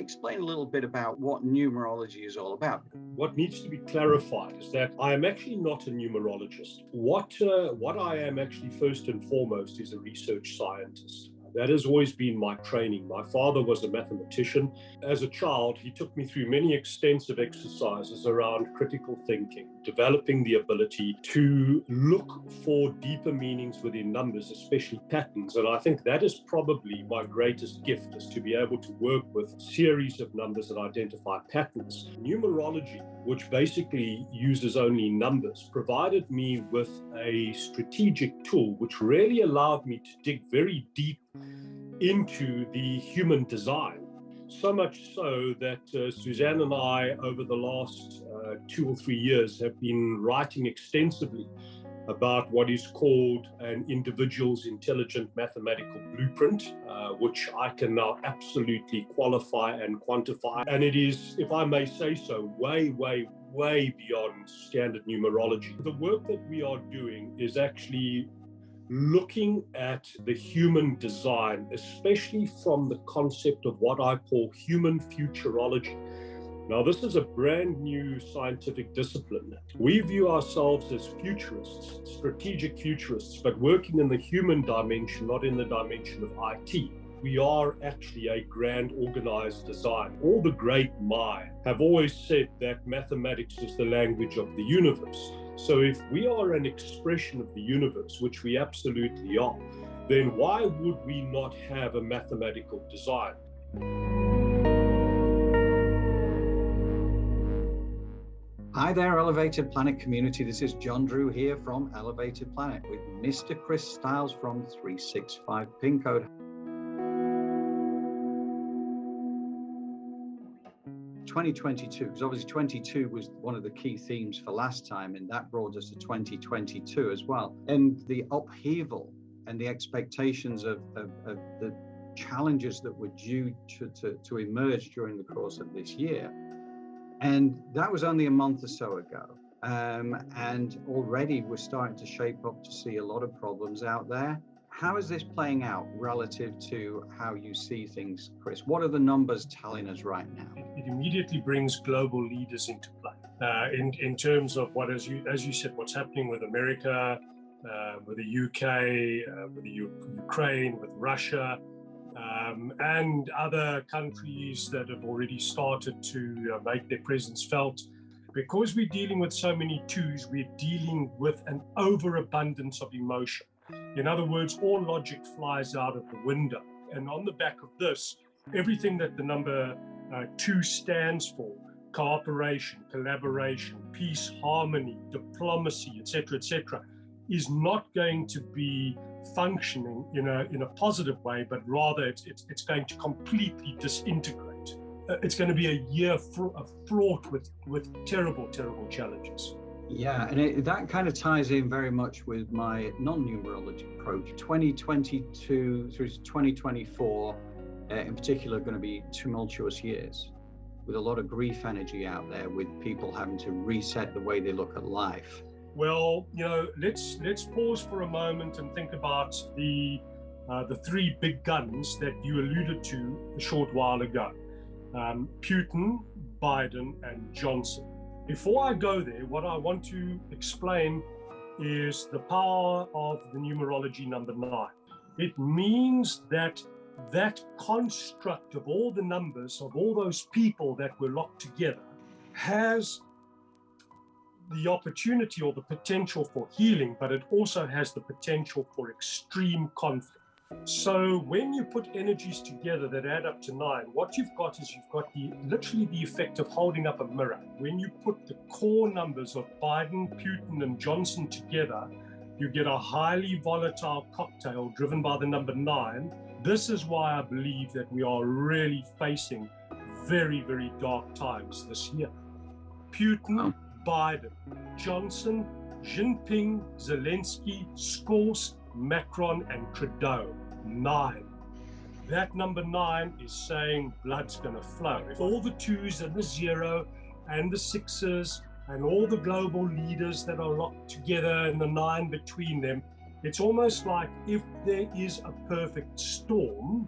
explain a little bit about what numerology is all about. What needs to be clarified is that I am actually not a numerologist. What I am actually first and foremost is a research scientist. That has always been my training. My father was a mathematician. As a child, he took me through many extensive exercises around critical thinking, developing the ability to look for deeper meanings within numbers, especially patterns. And I think that is probably my greatest gift, is to be able to work with series of numbers that identify patterns. Numerology, which basically uses only numbers, provided me with a strategic tool which really allowed me to dig very deep into the human design. So much so that Suzanne and I, over the last 2 or 3 years, have been writing extensively about what is called an individual's intelligent mathematical blueprint, which I can now absolutely qualify and quantify. And it is, if I may say so, way beyond standard numerology. The work that we are doing is actually looking at the human design, especially from the concept of what I call human futurology. Now, this is a brand new scientific discipline. We view ourselves as futurists, strategic futurists, but working in the human dimension, not in the dimension of IT. We are actually a grand organized design. All the great minds have always said that mathematics is the language of the universe. So if we are an expression of the universe, which we absolutely are, then why would we not have a mathematical design? Hi there, Elevated Planet community. This is John Drew here from Elevated Planet with Mr. Chris Stiles from 365PinCode. 2022, because obviously 22 was one of the key themes for last time, and that brought us to 2022 as well. And the upheaval and the expectations of the challenges that were due to emerge during the course of this year. And that was only a month or so ago. And already we're starting to shape up to see a lot of problems out there. How is this playing out relative to how you see things, Chris? What are the numbers telling us right now? It immediately brings global leaders into play in terms of what, as you said, what's happening with America, with the UK, with the Ukraine, with Russia, and other countries that have already started to make their presence felt. Because we're dealing with so many twos, we're dealing with an overabundance of emotion. In other words, all logic flies out of the window. And on the back of this, everything that the number 2 stands for, cooperation, collaboration, peace, harmony, diplomacy, etc., is not going to be functioning in a positive way, but rather it's going to completely disintegrate. It's going to be a year fraught with terrible challenges. Yeah, and that kind of ties in very much with my non-numerology approach. 2022 through 2024, in particular, are going to be tumultuous years with a lot of grief energy out there, with people having to reset the way they look at life. Well, let's pause for a moment and think about the 3 big guns that you alluded to a short while ago: Putin, Biden, and Johnson. Before I go there, what I want to explain is the power of the numerology number 9. It means that construct of all the numbers of all those people that were locked together has the opportunity or the potential for healing, but it also has the potential for extreme conflict. So when you put energies together that add up to 9, what you've got is literally the effect of holding up a mirror. When you put the core numbers of Biden, Putin, and Johnson together, you get a highly volatile cocktail driven by the number 9. This is why I believe that we are really facing very dark times this year. Putin, Biden, Johnson, Jinping, Zelensky, Scholz, Macron, and Trudeau. 9. That number 9 is saying blood's going to flow. If all the 2s and the 0 and the 6s and all the global leaders that are locked together and the 9 between them, it's almost like if there is a perfect storm,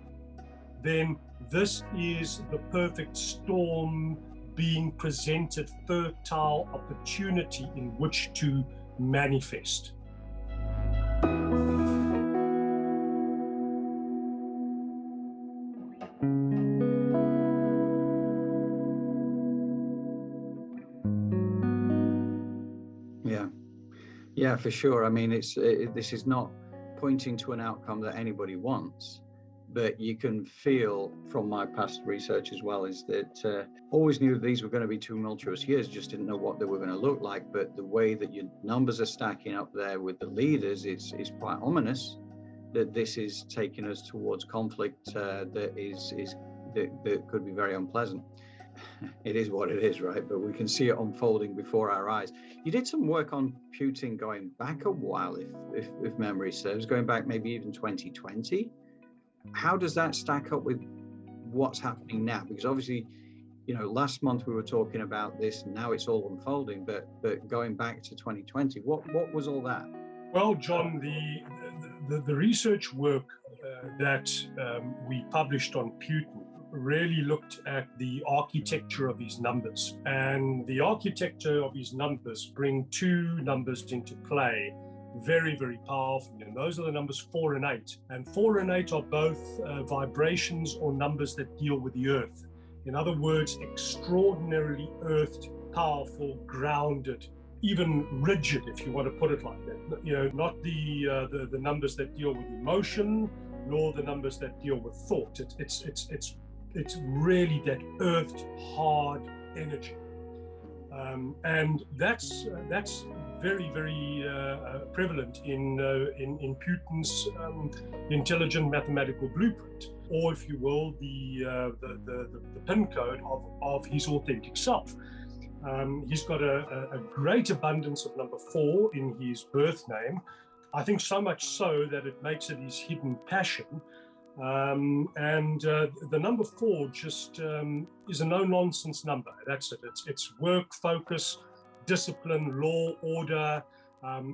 then this is the perfect storm being presented, fertile opportunity in which to manifest. Yeah, for sure. I mean, this is not pointing to an outcome that anybody wants, but you can feel from my past research as well is that always knew these were going to be tumultuous years, just didn't know what they were going to look like. But the way that your numbers are stacking up there with the leaders is quite ominous, that this is taking us towards conflict that could be very unpleasant. It is what it is, right? But we can see it unfolding before our eyes. You did some work on Putin going back a while, if memory serves, going back maybe even 2020. How does that stack up with what's happening now? Because obviously, last month we were talking about this, and now it's all unfolding. But going back to 2020, what was all that? Well, John, the research work that we published on Putin really looked at the architecture of his numbers, and the architecture of his numbers bring two numbers into play very, very powerfully, and those are the numbers 4 and 8. And 4 and 8 are both vibrations or numbers that deal with the earth. In other words, extraordinarily earthed, powerful, grounded, even rigid, if you want to put it like that. Not the numbers that deal with emotion, nor the numbers that deal with thought. It's really that earthed, hard energy, and that's very, very prevalent in Putin's intelligent mathematical blueprint, or, if you will, the pin code of his authentic self. He's got a great abundance of number 4 in his birth name. I think so much so that it makes it his hidden passion. The number 4 just is a no-nonsense number. That's it. It's work, focus, discipline, law, order.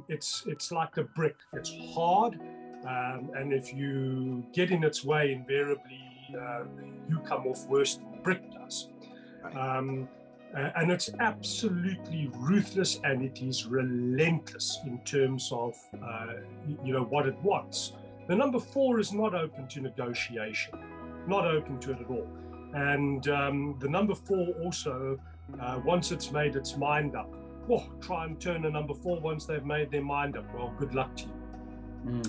It's like a brick. It's hard, and if you get in its way, invariably you come off worse than the brick does. And it's absolutely ruthless, and it is relentless in terms of what it wants. The number 4 is not open to negotiation, not open to it at all. And the number 4 also, once it's made its mind up, try and turn a number 4 once they've made their mind up. Well, good luck to you.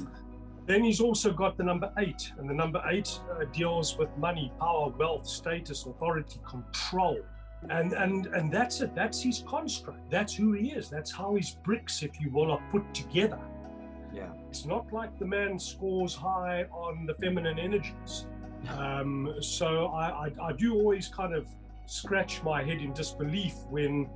Then he's also got the number 8, and the number 8 deals with money, power, wealth, status, authority, control. And that's it. That's his construct. That's who he is. That's how his bricks, if you will, are put together. Yeah. It's not like the man scores high on the feminine energies. So I do always kind of scratch my head in disbelief when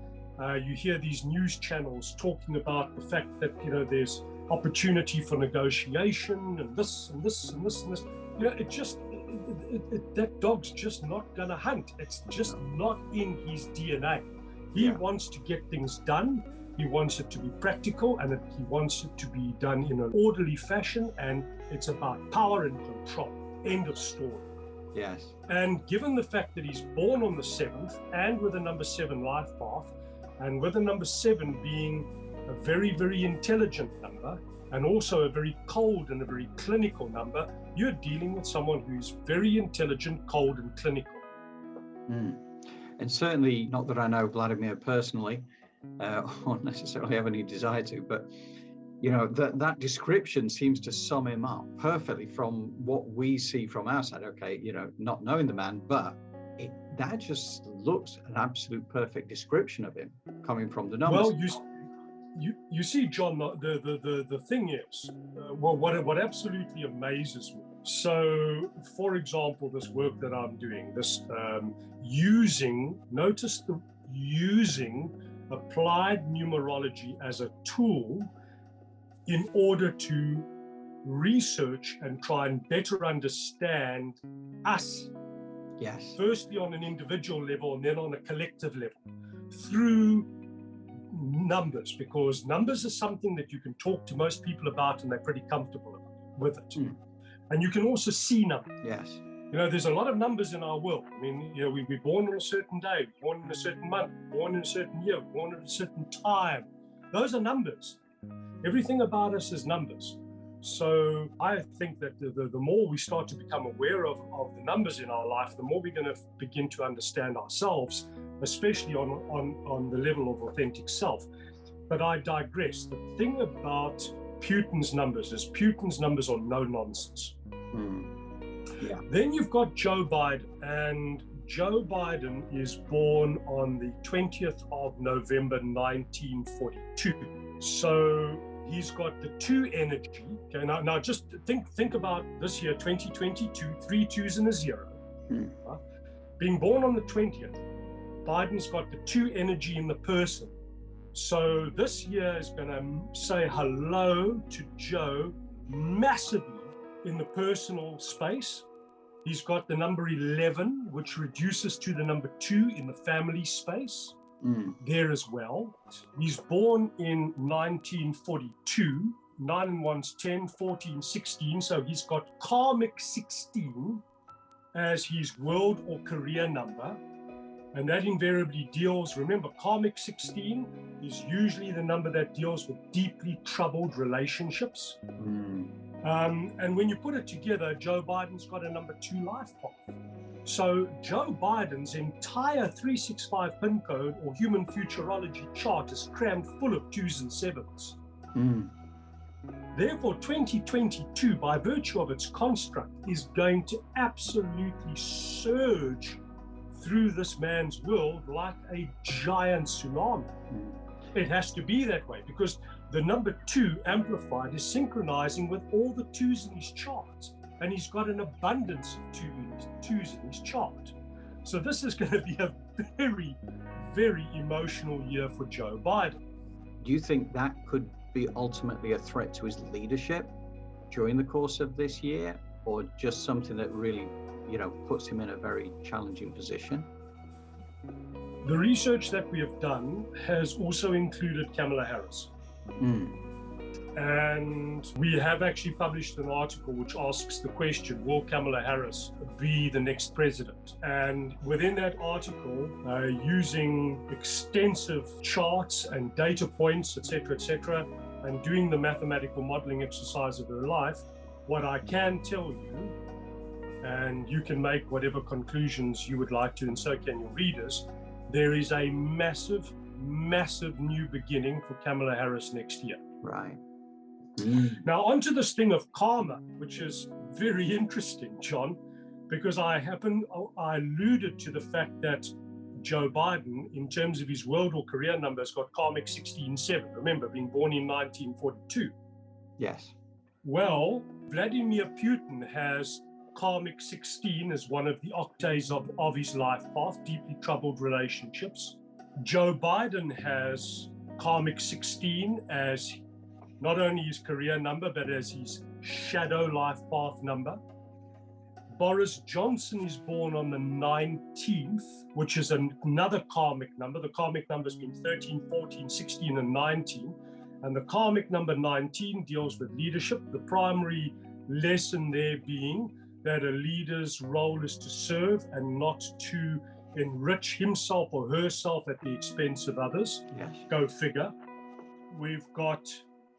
you hear these news channels talking about the fact that there's opportunity for negotiation and this and this and this and this. That dog's just not gonna hunt. It's just not in his DNA. He wants to get things done. He wants it to be practical, and he wants it to be done in an orderly fashion, and it's about power and control. End of story. Yes. And given the fact that he's born on the 7th and with a number 7 life path, and with a number 7 being a very, very intelligent number, and also a very cold and a very clinical number, you're dealing with someone who's very intelligent, cold, and clinical. And certainly, not that I know Vladimir personally, or necessarily have any desire to, but that description seems to sum him up perfectly from what we see from our side. Okay, not knowing the man, but that just looks an absolute perfect description of him coming from the numbers. Well, you see, John, the thing is, what absolutely amazes me. So, for example, this work that I'm doing, this using applied numerology as a tool in order to research and try and better understand us. Yes. Firstly on an individual level, and then on a collective level, through numbers, because numbers are something that you can talk to most people about and they're pretty comfortable with it. And you can also see numbers. Yes. There's a lot of numbers in our world. I mean, we're born on a certain day, we're born in a certain month, born in a certain year, born at a certain time. Those are numbers. Everything about us is numbers. So I think that the more we start to become aware of the numbers in our life, the more we're going to begin to understand ourselves, especially on the level of authentic self. But I digress. The thing about Putin's numbers is Putin's numbers are no nonsense. Yeah. Then you've got Joe Biden, and Joe Biden is born on the 20th of November 1942. So he's got the 2 energy. Okay, now just think about this year, 2022, 3 2s and a 0. Being born on the 20th, Biden's got the 2 energy in the person. So this year is going to say hello to Joe massively in the personal space. He's got the number 11, which reduces to the number 2 in the family space there as well. He's born in 1942, 9 and 1's 10, 14, 16. So he's got karmic 16 as his world or career number. And that invariably deals, remember, karmic 16 is usually the number that deals with deeply troubled relationships. And when you put it together, Joe Biden's got a number 2 life path. So Joe Biden's entire 365 PinCode or human futurology chart is crammed full of 2s and 7s. Therefore, 2022, by virtue of its construct, is going to absolutely surge through this man's world like a giant tsunami. It has to be that way because the number 2 amplified is synchronizing with all the 2s in his chart, and he's got an abundance of 2s in his chart. So this is going to be a very, very emotional year for Joe Biden. Do you think that could be ultimately a threat to his leadership during the course of this year, or just something that really puts him in a very challenging position? The research that we have done has also included Kamala Harris. And we have actually published an article which asks the question, will Kamala Harris be the next president? And within that article, using extensive charts and data points, etc., and doing the mathematical modeling exercise of her life, what I can tell you, and you can make whatever conclusions you would like to, and so can your readers, there is a massive, massive new beginning for Kamala Harris next year. Right. Now, onto this thing of karma, which is very interesting, John, because I alluded to the fact that Joe Biden, in terms of his world or career numbers, got karmic 16-7. Remember, being born in 1942. Yes. Well, Vladimir Putin has karmic 16 as one of the octaves of his life path, deeply troubled relationships. Joe Biden has karmic 16 as not only his career number, but as his shadow life path number. Boris Johnson is born on the 19th, which is another karmic number. The karmic number has been 13, 14, 16, and 19. And the karmic number 19 deals with leadership. The primary lesson there being that a leader's role is to serve and not to enrich himself or herself at the expense of others. Yes. Go figure. We've got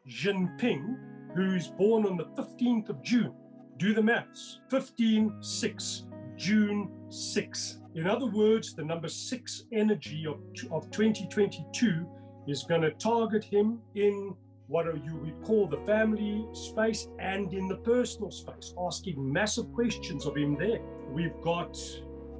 Jinping, who's born on the 15th of June. Do the maths. 15-6, June 6. In other words, the number 6 energy of 2022 is going to target him in what you would call the family space and in the personal space, asking massive questions of him there. We've got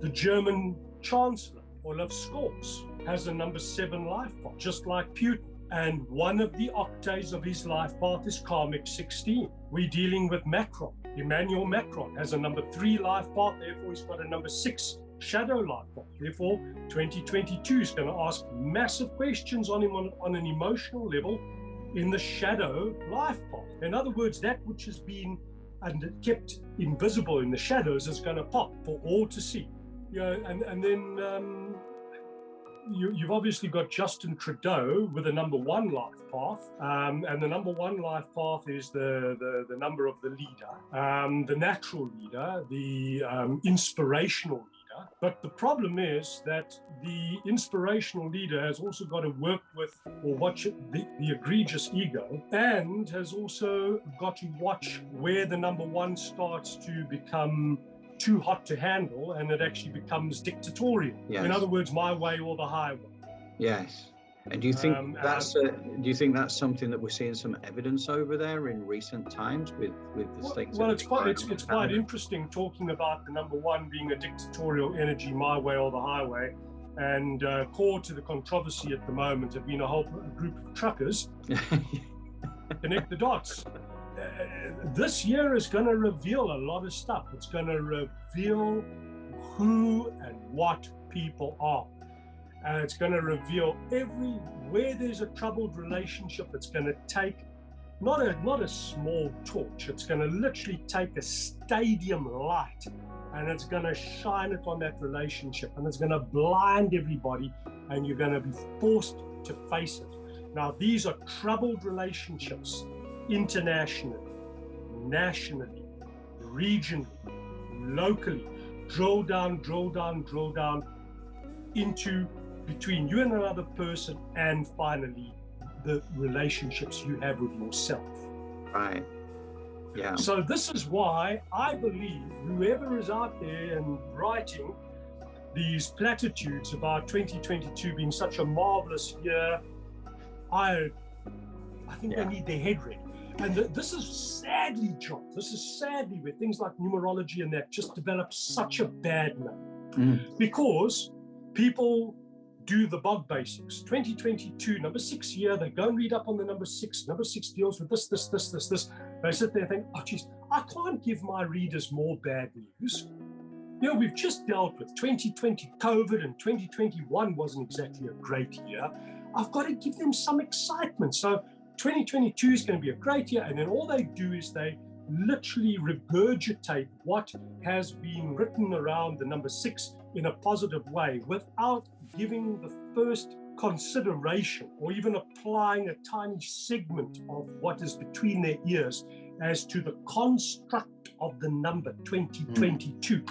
the German Chancellor, Olaf Scholz, has a number 7 life path, just like Putin. And one of the octaves of his life path is karmic 16. We're dealing with Macron. Emmanuel Macron has a number 3 life path, therefore he's got a number 6 shadow life path. Therefore, 2022 is going to ask massive questions on him on an emotional level in the shadow life path. In other words, that which has been kept invisible in the shadows is going to pop for all to see. And then you've obviously got Justin Trudeau with a number 1 life path, and the number 1 life path is the number of the leader, the natural leader, the inspirational leader. But the problem is that the inspirational leader has also got to work with or watch the egregious ego, and has also got to watch where the number 1 starts to become too hot to handle, and it actually becomes dictatorial. Yes. In other words, my way or the highway. Yes. And do you think that's something that we're seeing some evidence over there in recent times with the states? Well, it's quite interesting talking about the number 1 being a dictatorial energy, my way or the highway, and core to the controversy at the moment have been a whole group of truckers. Connect the dots. This year is going to reveal a lot of stuff. It's going to reveal who and what people are. And it's going to reveal where there's a troubled relationship. It's going to take not a small torch. It's going to literally take a stadium light, and it's going to shine it on that relationship, and it's going to blind everybody, and you're going to be forced to face it. Now, these are troubled relationships, internationally, nationally, regionally, locally. Drill down into between you and another person, and finally the relationships you have with yourself. Right. Yeah. So this is why I believe whoever is out there and writing these platitudes about 2022 being such a marvelous year, I think they need their head ready. And this is sadly, John, where things like numerology and that just develop such a bad name. Because people do the bog basics. 2022, number 6 year, they go and read up on the number 6. Number 6 deals with this. They sit there and think, oh, geez, I can't give my readers more bad news. You know, we've just dealt with 2020 COVID, and 2021 wasn't exactly a great year. I've got to give them some excitement. So 2022 is going to be a great year. And then all they do is they literally regurgitate what has been written around the number 6 in a positive way, without giving the first consideration or even applying a tiny segment of what is between their ears as to the construct of the number 2022,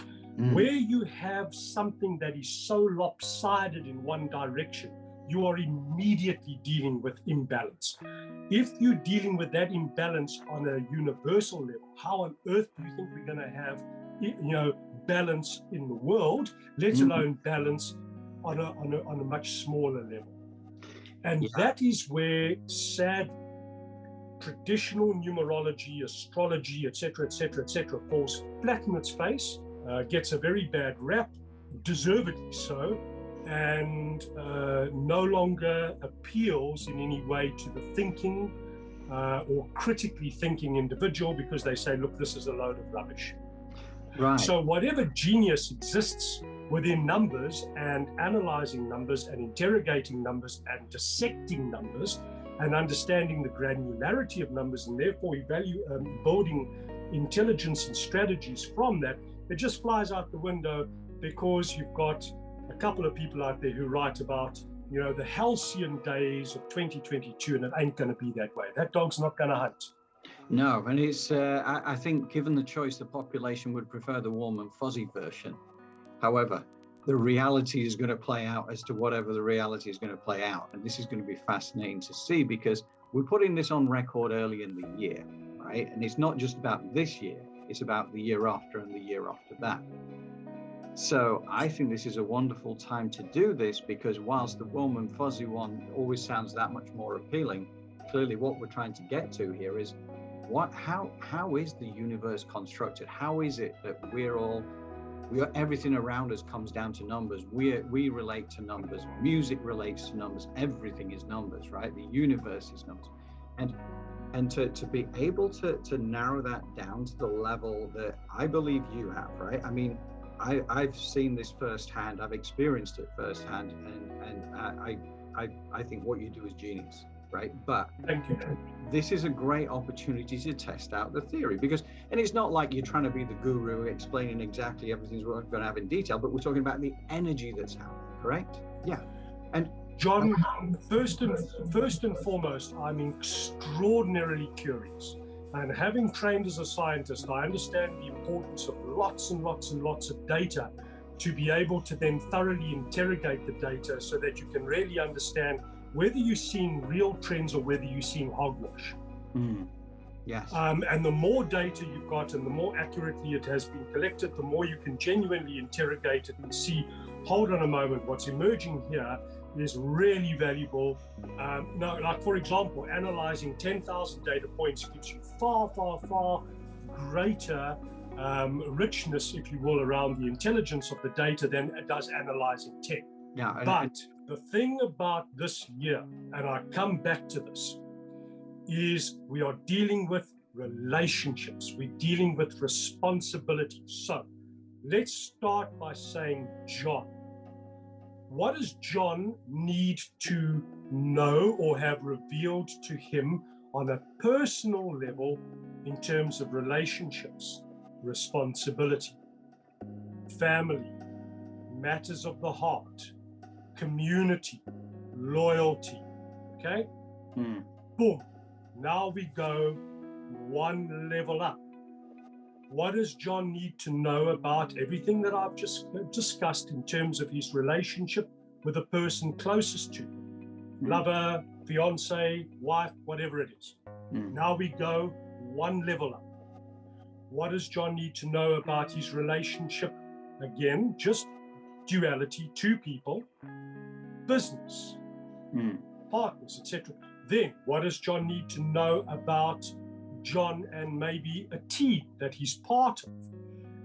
where you have something that is so lopsided in one direction, you are immediately dealing with imbalance. If you're dealing with that imbalance on a universal level, how on earth do you think we're going to have, balance in the world, let alone balance on a much smaller level? And that is where sad traditional numerology, astrology, etc., falls flat in its face, gets a very bad rap, deservedly so, and no longer appeals in any way to the thinking or critically thinking individual, because they say, look, this is a load of rubbish. Right. So whatever genius exists within numbers and analyzing numbers and interrogating numbers and dissecting numbers and understanding the granularity of numbers, and therefore building intelligence and strategies from that, it just flies out the window, because you've got a couple of people out there who write about, the halcyon days of 2022, and it ain't going to be that way. That dog's not going to hunt. No, and it's, I think given the choice, the population would prefer the warm and fuzzy version. However, the reality is going to play out as to whatever the reality is going to play out. And this is going to be fascinating to see, because we're putting this on record early in the year, right? And it's not just about this year, it's about the year after and the year after that. So I think this is a wonderful time to do this, because whilst the warm and fuzzy one always sounds that much more appealing, clearly what we're trying to get to here is how is the universe constructed? How is it that everything around us comes down to numbers? We relate to numbers. Music relates to numbers. Everything is numbers, right? The universe is numbers. And to be able to narrow that down to the level that I believe you have, right? I mean, I've seen this firsthand. I've experienced it firsthand, and I think what you do is genius, right? But thank you. This is a great opportunity to test out the theory, and it's not like you're trying to be the guru explaining exactly everything's we're going to have in detail, but we're talking about the energy that's out there, correct? Yeah. And John, first and foremost, I'm extraordinarily curious. And having trained as a scientist, I understand the importance of lots and lots and lots of data to be able to then thoroughly interrogate the data so that you can really understand whether you're seeing real trends or whether you're seeing hogwash. Yes. And the more data you've got and the more accurately it has been collected, the more you can genuinely interrogate it and see, hold on a moment, what's emerging here is really valuable. Now, like for example, analyzing 10,000 data points gives you far, far, far greater richness, if you will, around the intelligence of the data than it does analyzing 10. Yeah. But the thing about this year, and I come back to this, is we are dealing with relationships. We're dealing with responsibility. So let's start by saying, John, what does John need to know or have revealed to him on a personal level in terms of relationships, responsibility, family, matters of the heart, community, loyalty? Okay? Boom. Now we go one level up. What does John need to know about everything that I've just discussed in terms of his relationship with the person closest to him? Lover, fiance, wife, whatever it is. Now we go one level up. What does John need to know about his relationship? Again, just duality, two people, business, partners, etc. Then, what does John need to know about John and maybe a team that he's part of?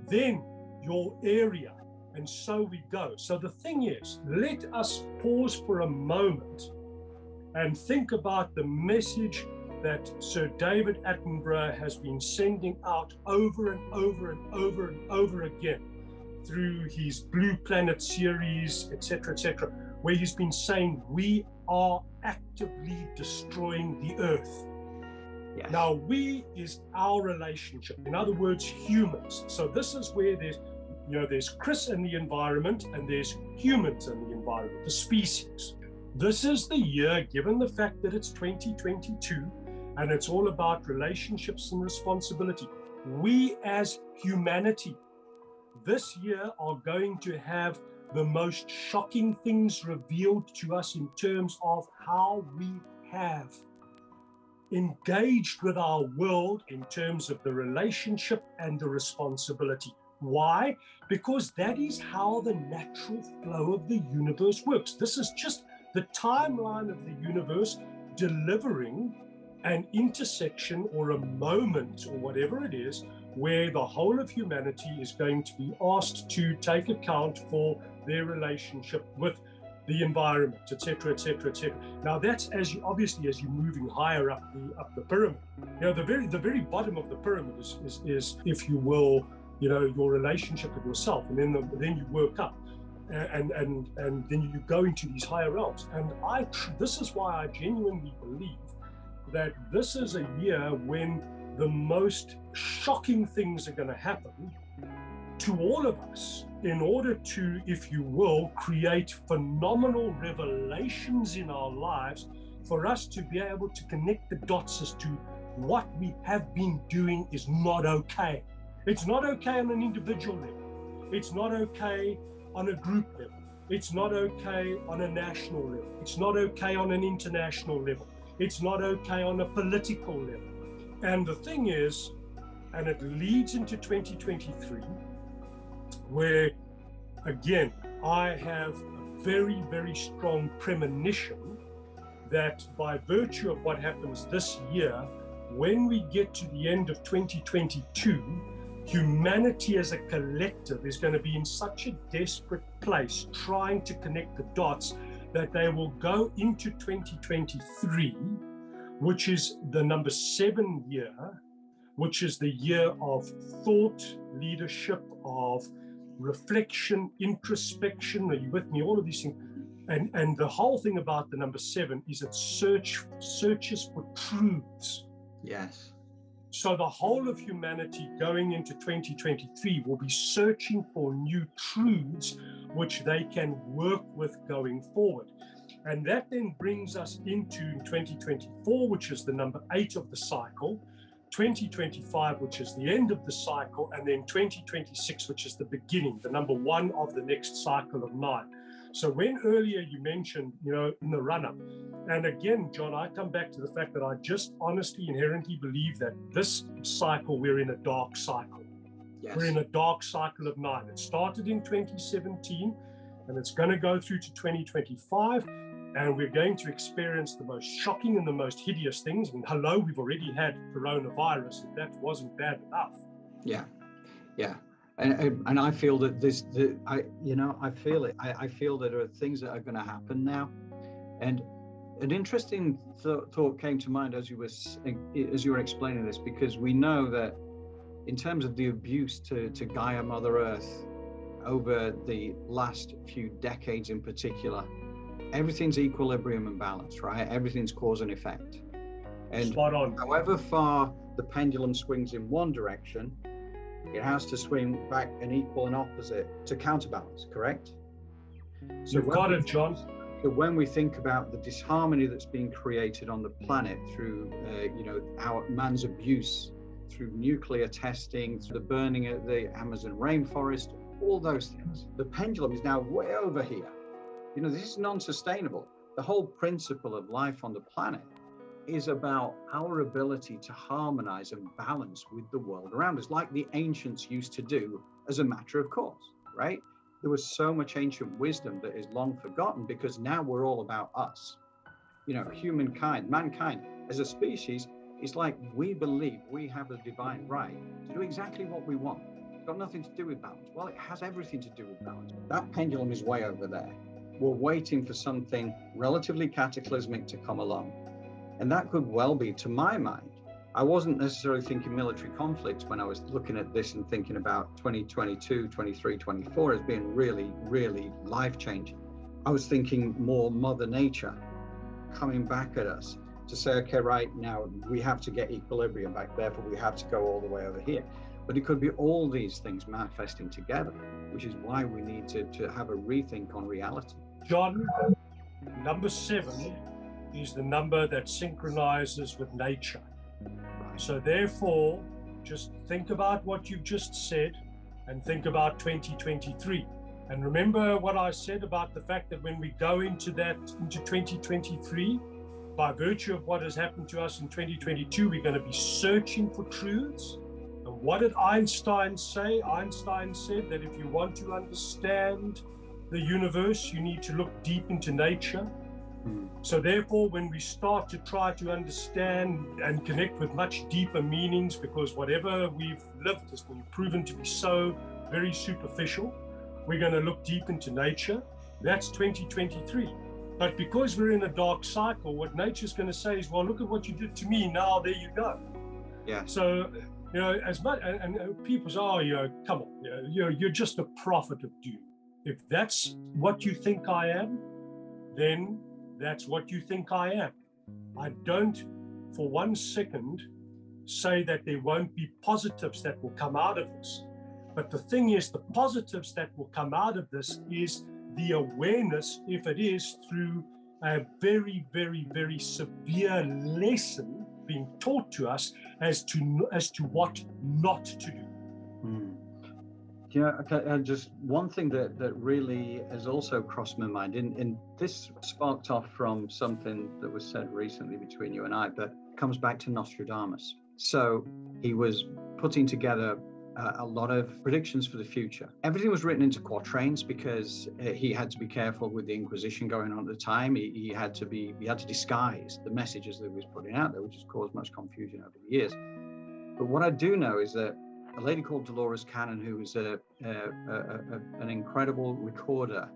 Then, your area, and so we go. So the thing is, let us pause for a moment and think about the message that Sir David Attenborough has been sending out over and over and over and over again through his Blue Planet series, etc., where he's been saying we are actively destroying the earth. Yes. Now, we is our relationship. In other words, humans. So this is where there's Chris in the environment and there's humans in the environment, the species. This is the year, given the fact that it's 2022 and it's all about relationships and responsibility. We as humanity this year are going to have the most shocking things revealed to us in terms of how we have engaged with our world in terms of the relationship and the responsibility. Why? Because that is how the natural flow of the universe works. This is just the timeline of the universe delivering an intersection or a moment or whatever it is where the whole of humanity is going to be asked to take account for their relationship with the environment, etc., etc., etc. Now that's as you're moving higher up the pyramid. The very bottom of the pyramid is if you will, your relationship with yourself, and then you work up, and then you go into these higher realms. And this is why I genuinely believe that this is a year when the most shocking things are going to happen to all of us in order to, if you will, create phenomenal revelations in our lives for us to be able to connect the dots as to what we have been doing is not okay. It's not okay on an individual level. It's not okay on a group level. It's not okay on a national level. It's not okay on an international level. It's not okay on a political level. And the thing is, and it leads into 2023, where, again, I have a very, very strong premonition that by virtue of what happens this year, when we get to the end of 2022, humanity as a collective is going to be in such a desperate place trying to connect the dots that they will go into 2023, which is the number 7 year, which is the year of thought, leadership, of reflection, introspection. Are you with me? All of these things. And the whole thing about the number 7 is it searches for truths. Yes. So the whole of humanity going into 2023 will be searching for new truths which they can work with going forward. And that then brings us into 2024, which is the number 8 of the cycle, 2025, which is the end of the cycle, and then 2026, which is the beginning, the number 1 of the next cycle of 9. So when earlier you mentioned, in the run-up, and again, John, I come back to the fact that I just honestly, inherently believe that this cycle, we're in a dark cycle. Yes. We're in a dark cycle of 9. It started in 2017, and it's going to go through to 2025, and we're going to experience the most shocking and the most hideous things. And hello, we've already had coronavirus, and that wasn't bad enough. Yeah. And I feel that I feel it. I feel that there are things that are going to happen now. And an interesting thought came to mind as you were explaining this, because we know that in terms of the abuse to Gaia, Mother Earth, over the last few decades in particular, everything's equilibrium and balance, right? Everything's cause and effect. And spot on. However far the pendulum swings in one direction, it has to swing back an equal and opposite to counterbalance, correct? So you've got it, John. So when we think about the disharmony that's being created on the planet through, our man's abuse, through nuclear testing, through the burning of the Amazon rainforest, all those things, the pendulum is now way over here. This is non-sustainable. The whole principle of life on the planet is about our ability to harmonize and balance with the world around us, like the ancients used to do as a matter of course, right? There was so much ancient wisdom that is long forgotten because now we're all about us. Humankind, mankind as a species, is like we believe we have a divine right to do exactly what we want. It's got nothing to do with balance. Well, it has everything to do with balance. That pendulum is way over there. We're waiting for something relatively cataclysmic to come along. And that could well be, to my mind, I wasn't necessarily thinking military conflict when I was looking at this and thinking about 2022, 23, 24 as being really, really life-changing. I was thinking more Mother Nature coming back at us to say, okay, right now we have to get equilibrium back, therefore we have to go all the way over here. But it could be all these things manifesting together, which is why we need to have a rethink on reality. John, number 7 is the number that synchronizes with nature. So therefore, just think about what you've just said and think about 2023. And remember what I said about the fact that when we go into 2023, by virtue of what has happened to us in 2022, we're going to be searching for truths. And what did Einstein say? Einstein said that if you want to understand the universe, you need to look deep into nature. So therefore, when we start to try to understand and connect with much deeper meanings, because whatever we've lived has been proven to be so very superficial, we're going to look deep into nature. That's 2023. But because we're in a dark cycle, what nature's going to say is, well, look at what you did to me. Now there you go. Yeah. So, as much, and people say, oh, come on, you're just a prophet of doom. If that's what you think I am, then that's what you think I am. I don't for one second say that there won't be positives that will come out of this. But the thing is, the positives that will come out of this is the awareness, if it is through a very, very, very severe lesson being taught to us as to what not to do. Just one thing that really has also crossed my mind, and this sparked off from something that was said recently between you and I, but comes back to Nostradamus. So he was putting together a lot of predictions for the future. Everything was written into quatrains because he had to be careful with the Inquisition going on at the time. He had to disguise the messages that he was putting out there, which has caused much confusion over the years. But what I do know is that a lady called Dolores Cannon, who was an incredible recorder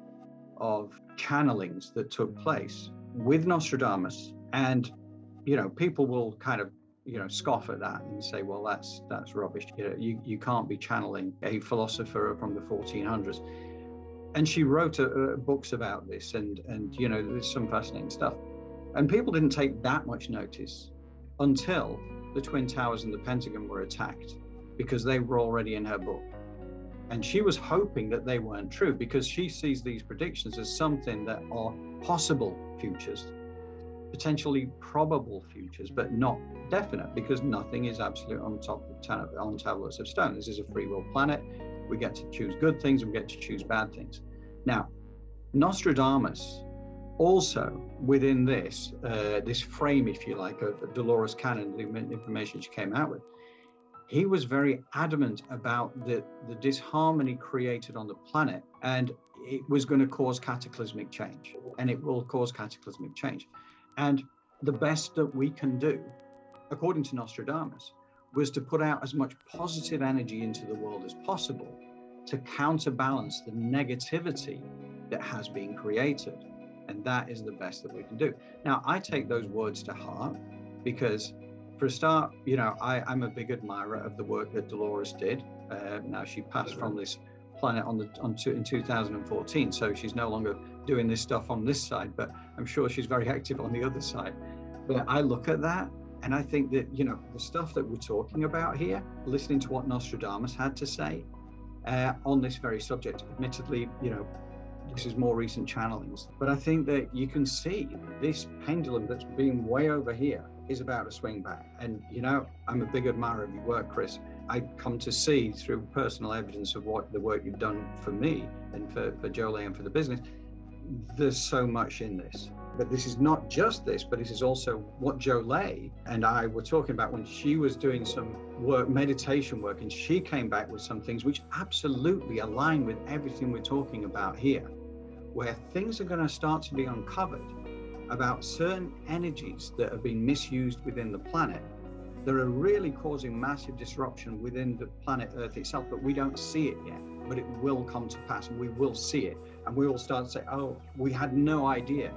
of channelings that took place with Nostradamus, and people will kind of scoff at that and say, well, that's rubbish. You can't be channeling a philosopher from the 1400s. And she wrote books about this, and there's some fascinating stuff. And people didn't take that much notice until the Twin Towers and the Pentagon were attacked, because they were already in her book. And she was hoping that they weren't true, because she sees these predictions as something that are possible futures, potentially probable futures, but not definite, because nothing is absolute on tablets of stone. This is a free will planet. We get to choose good things and we get to choose bad things. Now, Nostradamus also, within this frame, if you like, of Dolores Cannon, the information she came out with, he was very adamant about the disharmony created on the planet, and it was going to cause cataclysmic change, and it will cause cataclysmic change. And the best that we can do, according to Nostradamus, was to put out as much positive energy into the world as possible to counterbalance the negativity that has been created. And that is the best that we can do. Now, I take those words to heart because, for a start, you know, I'm a big admirer of the work that Dolores did. Now, she passed from this planet in 2014, so she's no longer doing this stuff on this side, but I'm sure she's very active on the other side. But I look at that and I think that, you know, the stuff that we're talking about here, listening to what Nostradamus had to say on this very subject, admittedly, you know, this is more recent channelings, but I think that you can see this pendulum that's being way over here is about to swing back. And, you know, I'm a big admirer of your work, Chris. I come to see through personal evidence of what the work you've done for me and for Jole and for the business, there's so much in this. But this is not just this, but this is also what Jole and I were talking about when she was doing some work, meditation work, and she came back with some things which absolutely align with everything we're talking about here, where things are going to start to be uncovered about certain energies that have been misused within the planet that are really causing massive disruption within the planet Earth itself, but we don't see it yet. But it will come to pass, and we will see it, and we will start to say, oh, we had no idea